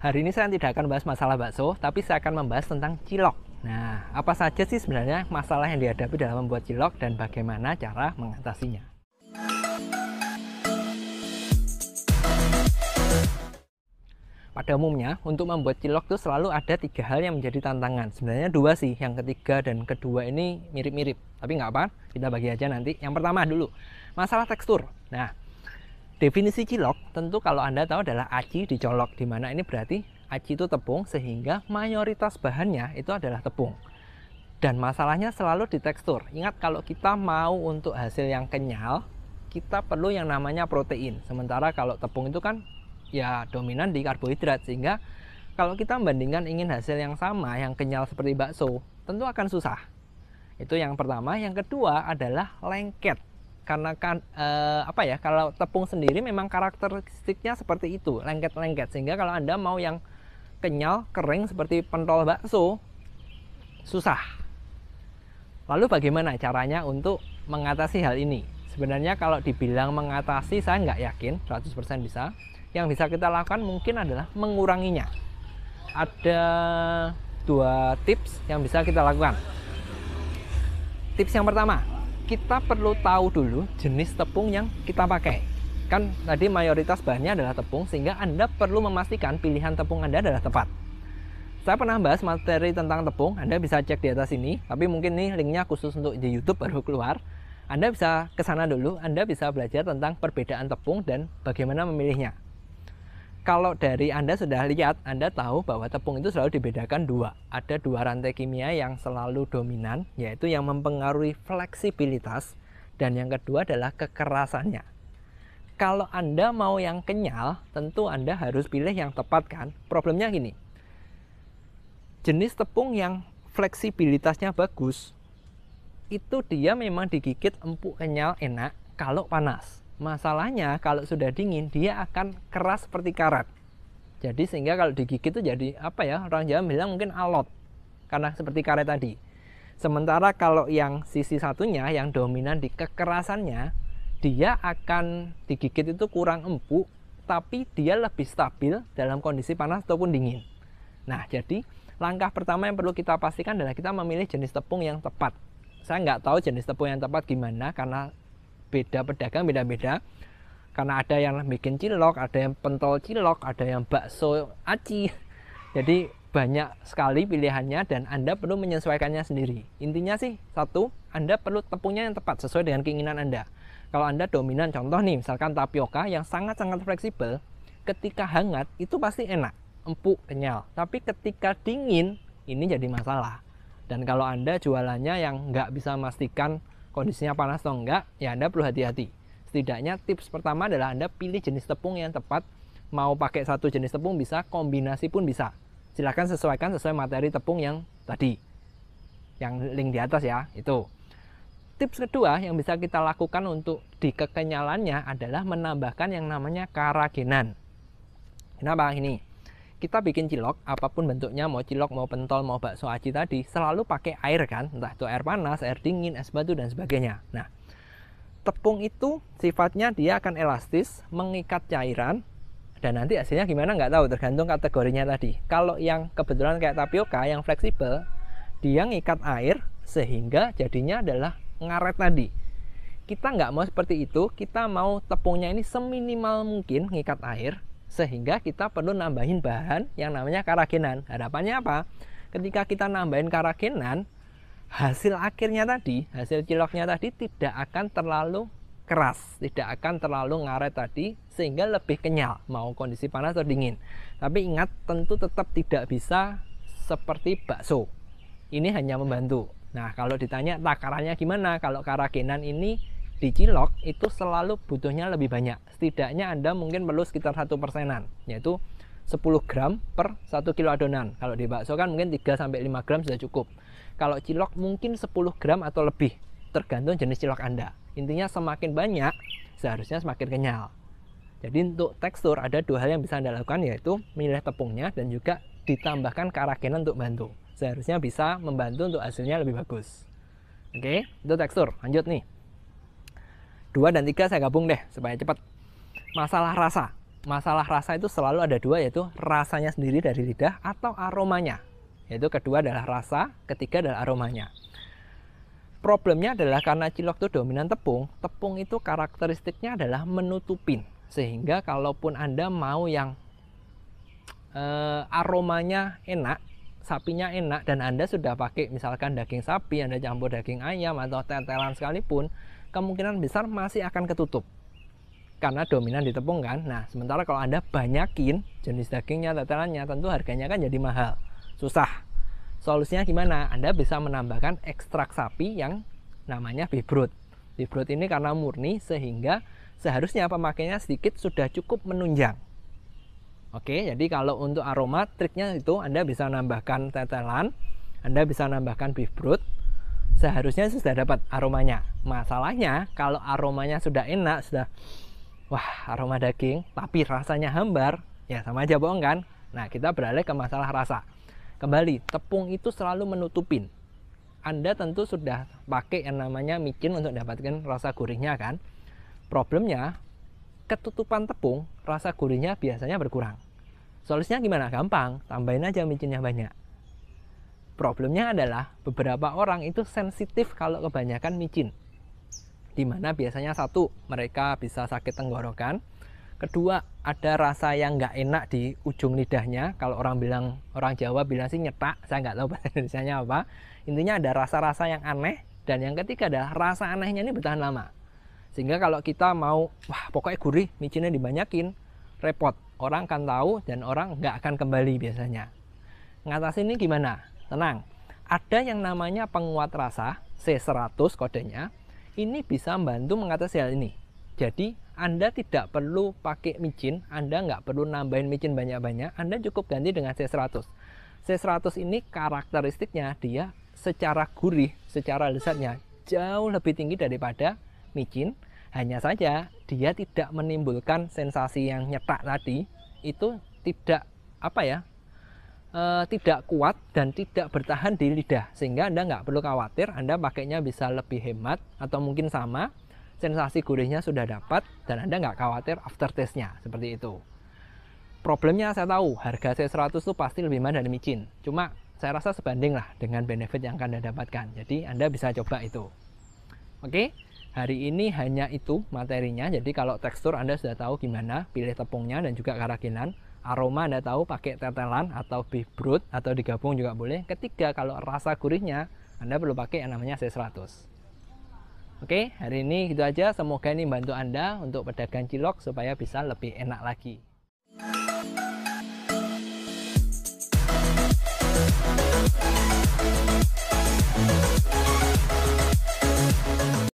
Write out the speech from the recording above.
Hari ini saya tidak akan bahas masalah bakso, tapi saya akan membahas tentang cilok. Nah, apa saja sih sebenarnya masalah yang dihadapi dalam membuat cilok dan bagaimana cara mengatasinya? Pada umumnya, untuk membuat cilok itu selalu ada 3 hal yang menjadi tantangan. Sebenarnya 2 sih, yang ketiga dan kedua ini mirip-mirip. Tapi nggak apa, kita bagi aja nanti. Yang pertama dulu, masalah tekstur. Nah, definisi cilok tentu kalau Anda tahu adalah aci dicolok, di mana ini berarti aci itu tepung, sehingga mayoritas bahannya itu adalah tepung. Dan masalahnya selalu di tekstur. Ingat, kalau kita mau untuk hasil yang kenyal, kita perlu yang namanya protein. Sementara kalau tepung itu kan ya dominan di karbohidrat, sehingga kalau kita membandingkan ingin hasil yang sama, yang kenyal seperti bakso, tentu akan susah. Itu yang pertama. Yang kedua adalah lengket. Karena kan kalau tepung sendiri memang karakteristiknya seperti itu, lengket-lengket, sehingga kalau Anda mau yang kenyal, kering seperti pentol bakso, susah. Lalu bagaimana caranya untuk mengatasi hal ini? Sebenarnya kalau dibilang mengatasi, saya nggak yakin 100% bisa. Yang bisa kita lakukan mungkin adalah menguranginya. Ada 2 tips yang bisa kita lakukan. Tips yang pertama, kita perlu tahu dulu jenis tepung yang kita pakai. Kan tadi mayoritas bahannya adalah tepung, sehingga Anda perlu memastikan pilihan tepung Anda adalah tepat. Saya pernah bahas materi tentang tepung, Anda bisa cek di atas ini, tapi mungkin nih linknya khusus untuk di YouTube baru keluar. Anda bisa ke sana dulu, Anda bisa belajar tentang perbedaan tepung dan bagaimana memilihnya. Kalau dari Anda sudah lihat, Anda tahu bahwa tepung itu selalu dibedakan 2. Ada 2 rantai kimia yang selalu dominan, yaitu yang mempengaruhi fleksibilitas, dan yang kedua adalah kekerasannya. Kalau Anda mau yang kenyal, tentu Anda harus pilih yang tepat kan? Problemnya gini, jenis tepung yang fleksibilitasnya bagus, itu dia memang digigit empuk, kenyal, enak kalau panas. Masalahnya kalau sudah dingin, dia akan keras seperti karat. Jadi sehingga kalau digigit itu jadi orang Jawa bilang mungkin alot, karena seperti karet tadi. Sementara kalau yang sisi satunya yang dominan di kekerasannya, dia akan digigit itu kurang empuk, tapi dia lebih stabil dalam kondisi panas ataupun dingin. Nah, jadi langkah pertama yang perlu kita pastikan adalah kita memilih jenis tepung yang tepat. Saya nggak tahu jenis tepung yang tepat gimana, karena beda pedagang beda-beda. Karena ada yang bikin cilok, ada yang pentol cilok, ada yang bakso aci. Jadi banyak sekali pilihannya dan Anda perlu menyesuaikannya sendiri. Intinya sih satu, Anda perlu tepungnya yang tepat sesuai dengan keinginan Anda. Kalau Anda dominan, contoh nih misalkan tapioka yang sangat-sangat fleksibel, ketika hangat itu pasti enak, empuk, kenyal. Tapi ketika dingin ini jadi masalah. Dan kalau Anda jualannya yang nggak bisa memastikan kondisinya panas atau enggak, ya Anda perlu hati-hati. Setidaknya tips pertama adalah Anda pilih jenis tepung yang tepat. Mau pakai satu jenis tepung bisa, kombinasi pun bisa. Silahkan sesuaikan sesuai materi tepung yang tadi, yang link di atas ya, itu. Tips kedua yang bisa kita lakukan untuk di kekenyalannya adalah menambahkan yang namanya karagenan. Kenapa ini? Kita bikin cilok, apapun bentuknya, mau cilok, mau pentol, mau bakso aci tadi, selalu pakai air kan, entah itu air panas, air dingin, es batu, dan sebagainya. Nah, tepung itu sifatnya dia akan elastis, mengikat cairan, dan nanti hasilnya gimana nggak tahu, tergantung kategorinya tadi. Kalau yang kebetulan kayak tapioka, yang fleksibel, dia ngikat air, sehingga jadinya adalah ngaret tadi. Kita nggak mau seperti itu, kita mau tepungnya ini seminimal mungkin ngikat air, sehingga kita perlu nambahin bahan yang namanya karagenan. Harapannya apa? Ketika kita nambahin karagenan, hasil akhirnya tadi, hasil ciloknya tadi tidak akan terlalu keras, tidak akan terlalu ngaret tadi, sehingga lebih kenyal, mau kondisi panas atau dingin. Tapi ingat, tentu tetap tidak bisa seperti bakso. Ini hanya membantu. Nah, kalau ditanya takarannya gimana? Kalau karagenan ini di cilok itu selalu butuhnya lebih banyak. Setidaknya Anda mungkin perlu sekitar 1%-an, yaitu 10 gram per 1 kilo adonan. Kalau di bakso kan mungkin 3-5 gram sudah cukup. Kalau cilok mungkin 10 gram atau lebih, tergantung jenis cilok Anda. Intinya semakin banyak, seharusnya semakin kenyal. Jadi untuk tekstur ada 2 hal yang bisa Anda lakukan, yaitu milih tepungnya dan juga ditambahkan karagenan untuk bantu. Seharusnya bisa membantu untuk hasilnya lebih bagus. Oke, itu tekstur. Lanjut nih. 2 dan 3 saya gabung deh supaya cepat. Masalah rasa. masalah rasa itu selalu ada dua, yaitu rasanya sendiri dari lidah atau aromanya. Yaitu kedua adalah rasa, ketiga adalah aromanya. Problemnya adalah karena cilok itu dominan tepung, tepung itu karakteristiknya adalah menutupin. Sehingga kalaupun Anda mau yang aromanya enak, sapinya enak, dan Anda sudah pakai misalkan daging sapi, Anda campur daging ayam atau tetelan sekalipun, kemungkinan besar masih akan ketutup. Karena dominan di tepung kan. Nah, sementara kalau Anda banyakin jenis dagingnya, tetelannya, tentu harganya kan jadi mahal. Susah. Solusinya gimana? Anda bisa menambahkan ekstrak sapi yang namanya beef broth. Beef broth ini karena murni sehingga seharusnya pemakaiannya sedikit sudah cukup menunjang. Oke, jadi kalau untuk aroma, triknya itu Anda bisa nambahkan tetelan, Anda bisa nambahkan beef broth, seharusnya sudah dapat aromanya. Masalahnya kalau aromanya sudah enak, sudah wah aroma daging, tapi rasanya hambar, ya sama aja bohong kan? Nah, kita beralih ke masalah rasa. Kembali, tepung itu selalu menutupin. Anda tentu sudah pakai yang namanya micin untuk dapatkan rasa gurihnya kan? Problemnya, ketutupan tepung, rasa gurihnya biasanya berkurang. Solusinya gimana? Gampang, tambahin aja micinnya banyak. Problemnya adalah beberapa orang itu sensitif kalau kebanyakan micin. Dimana biasanya satu, mereka bisa sakit tenggorokan. Kedua, ada rasa yang nggak enak di ujung lidahnya. Kalau orang Jawa bilang sih nyetak, saya nggak tahu bahasa Indonesianya apa. Intinya ada rasa-rasa yang aneh. Dan yang ketiga adalah rasa anehnya ini bertahan lama. Sehingga kalau kita mau, wah pokoknya gurih, micinnya dibanyakin, repot. Orang akan tahu dan orang nggak akan kembali biasanya. Ngatasin ini gimana? Tenang. Ada yang namanya penguat rasa, C100 kodenya. Ini bisa membantu mengatasi hal ini. Jadi Anda tidak perlu pakai micin, Anda nggak perlu nambahin micin banyak-banyak, Anda cukup ganti dengan C100. C100 ini karakteristiknya dia secara gurih, secara lezatnya jauh lebih tinggi daripada micin. Hanya saja dia tidak menimbulkan sensasi yang nyetak tadi, itu tidak tidak kuat dan tidak bertahan di lidah, sehingga Anda nggak perlu khawatir, Anda pakainya bisa lebih hemat atau mungkin sama, sensasi gurihnya sudah dapat dan Anda nggak khawatir aftertaste-nya, seperti itu. Problemnya saya tahu, harga C100 itu pasti lebih mahal dari micin, cuma saya rasa sebanding lah dengan benefit yang akan Anda dapatkan, jadi Anda bisa coba itu. Oke, hari ini hanya itu materinya, jadi kalau tekstur Anda sudah tahu gimana, pilih tepungnya dan juga keraginan. Aroma Anda tahu pakai tetelan atau beef broth atau digabung juga boleh. Ketiga, kalau rasa gurihnya Anda perlu pakai yang namanya C100. Oke, hari ini gitu aja. Semoga ini membantu Anda untuk pedagang cilok supaya bisa lebih enak lagi.